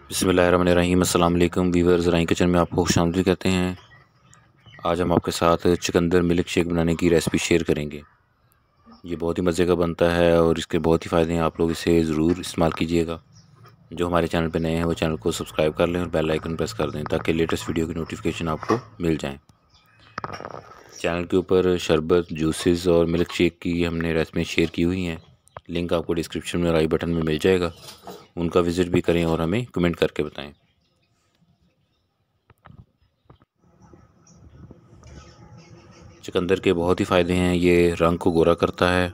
बिस्मिल्लाहिर्रहमानिर्रहीम। अस्सलाम वालेकुम वीवर्स, राइन किचन में आपको खुशामदीद कहते हैं। आज हम आपके साथ चुकंदर मिल्क शेक बनाने की रेसिपी शेयर करेंगे। ये बहुत ही मज़े का बनता है और इसके बहुत ही फ़ायदे हैं। आप लोग इसे ज़रूर इस्तेमाल कीजिएगा। जो हमारे चैनल पर नए हैं वो चैनल को सब्सक्राइब कर लें और बेल आइकन प्रेस कर दें ताकि लेटेस्ट वीडियो की नोटिफिकेशन आपको मिल जाएँ। चैनल के ऊपर शरबत, जूसेस और मिल्क शेक की हमने रेसिपी शेयर की हुई हैं। लिंक आपको डिस्क्रिप्शन में और आई बटन में मिल जाएगा। उनका विज़िट भी करें और हमें कमेंट करके बताएं। चुकंदर के बहुत ही फ़ायदे हैं। ये रंग को गोरा करता है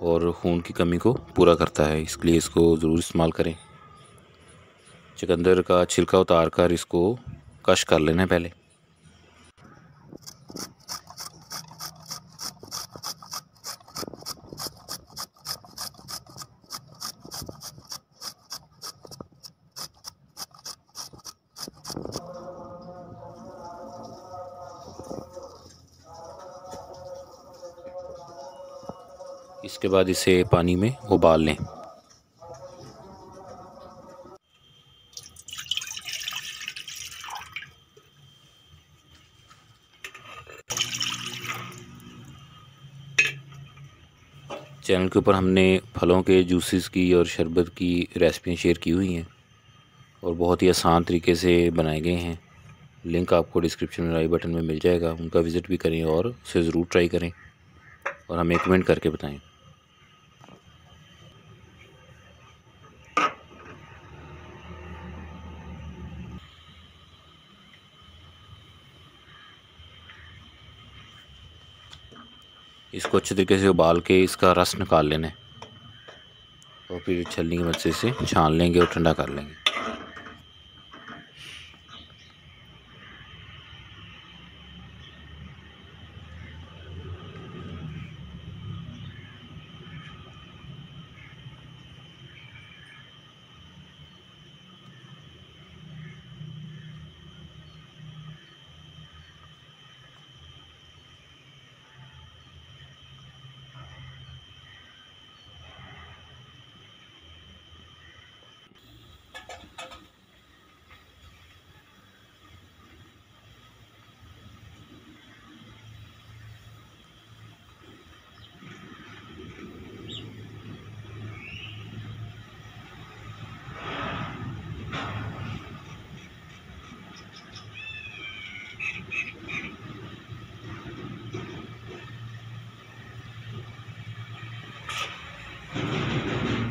और खून की कमी को पूरा करता है, इसलिए इसको ज़रूर इस्तेमाल करें। चुकंदर का छिलका उतार कर इसको कश कर लेना है पहले। इसके बाद इसे पानी में उबाल लें। चैनल के ऊपर हमने फलों के जूसेस की और शरबत की रेसिपी शेयर की हुई हैं और बहुत ही आसान तरीके से बनाए गए हैं। लिंक आपको डिस्क्रिप्शन में आई बटन में मिल जाएगा। उनका विज़िट भी करें और उसे ज़रूर ट्राई करें और हमें कमेंट करके बताएं। इसको अच्छे तरीके से उबाल के इसका रस निकाल लेना है और फिर छलनी की मदद से इसे छान लेंगे और ठंडा कर लेंगे।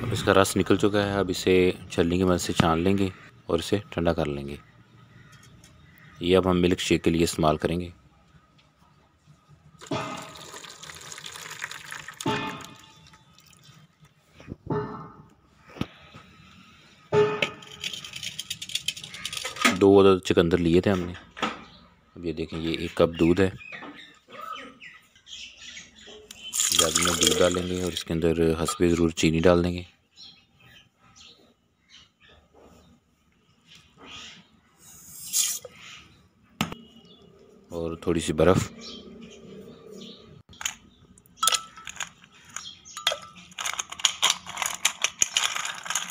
अब इसका रस निकल चुका है। अब इसे छलनी की मदद से छान लेंगे और इसे ठंडा कर लेंगे। ये अब हम मिल्क शेक के लिए इस्तेमाल करेंगे। दो अदद चुकंदर लिए थे हमने। अब ये देखें, ये 1 कप दूध है। जग में दूध डालेंगे और इसके अंदर हस्बे ज़रूर चीनी डाल देंगे। और थोड़ी सी बर्फ़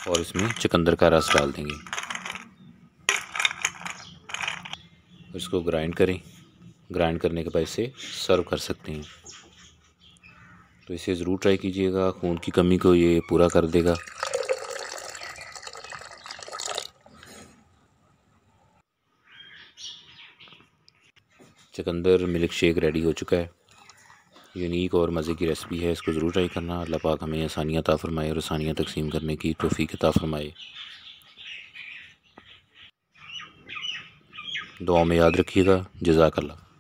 और इसमें चुकंदर का रस डाल देंगे। इसको ग्राइंड करें। ग्राइंड करने के बाद इसे सर्व कर सकते हैं। तो इसे ज़रूर ट्राई कीजिएगा। खून की कमी को ये पूरा कर देगा। चुकंदर मिल्क शेक रेडी हो चुका है। यूनिक और मज़े की रेसिपी है। इसको ज़रूर ट्राई करना। अल्लाह पाक हमें आसानियाँ अता फ़रमाए और आसानियाँ तक़सीम करने की तौफ़ीक़ अता फ़रमाए। दुआ में याद रखिएगा। जज़ाकल्लाह।